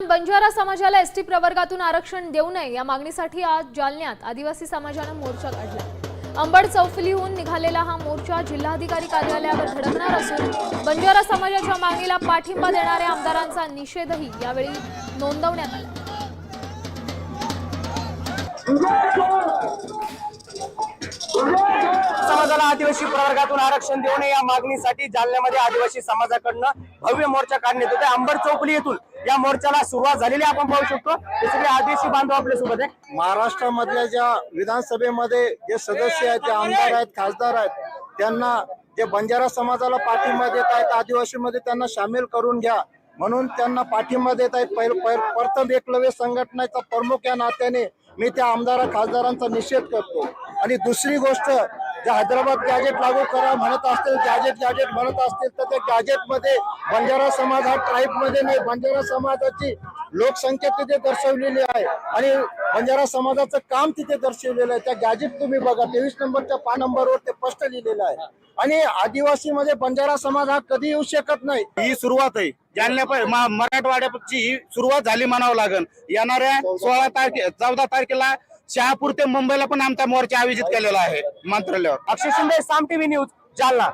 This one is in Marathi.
बंजारा समाजाला एसटी प्रवर्गातून आरक्षण देऊ नये या मागणीसाठी आज जालन्यात आदिवासी समाजाने मोर्चा काढला। अंबड चौफुलीहून निघालेला हा मोर्चा जिल्हाधिकारी कार्यालयावर धडकणार असून बंजारा समाजाच्या मागणीला पाठिंबा देणाऱ्या आमदारांचा निषेधही यावेळी नोंदवण्यात आला। समाजाला आदिवासी प्रवर्गातून आरक्षण देऊ नये या मागणीसाठी जालन्यामध्ये आदिवासी समाजाकडून भव्य मोर्चा काढण्यात येतोय। अंबड चौफुली येथून या मोर्चाला सुरुवात झालेली आपण पाहू शकतो। हे सगळे आदिवासी बांधव आपल्या सोबत आहे। महाराष्ट्रामधल्या ज्या विधानसभेमध्ये जे सदस्य आहेत, जे आमदार आहेत, खासदार आहेत, त्यांना जे बंजारा समाजाला पाठिंबा देत आहेत, आदिवासीमध्ये त्यांना सामील करून घ्या म्हणून त्यांना पाठिंबा देत आहेत। प्रथम एकलव्य संघटनेचा प्रमुख या नात्याने मी त्या आमदार खासदारांचा निषेध करतो। आणि दुसरी गोष्ट, जे हैदराबाद गॅजेट लागू करा म्हणत असतील, गॅजेट म्हणत असतील, तर त्या गॅजेटमध्ये बंजारा समाज हा ट्राईबमध्ये नाही, बंजारा समाजाची लोकसंख्या तिथे दर्शवलेली आहे आणि बंजारा समाजाचं काम तिथे दर्शवलेलं आहे। त्या गॅजेट तुम्ही बघा, 23 नंबरच्या नंबरवर ते स्पष्ट लिहिलेलं आहे। आणि आदिवासीमध्ये बंजारा समाज हा कधी येऊ शकत नाही। ही सुरुवात आहे जालन्या मराठवाड्याची ही सुरुवात झाली म्हणावं लागेल। येणाऱ्या 14 तारखेला शहापूर ते मुंबईला पण आमचा मोर्चा आयोजित केलेला आहे मंत्रालयावर। अक्षय शिंदे, साम टीव्ही न्यूज, जालना।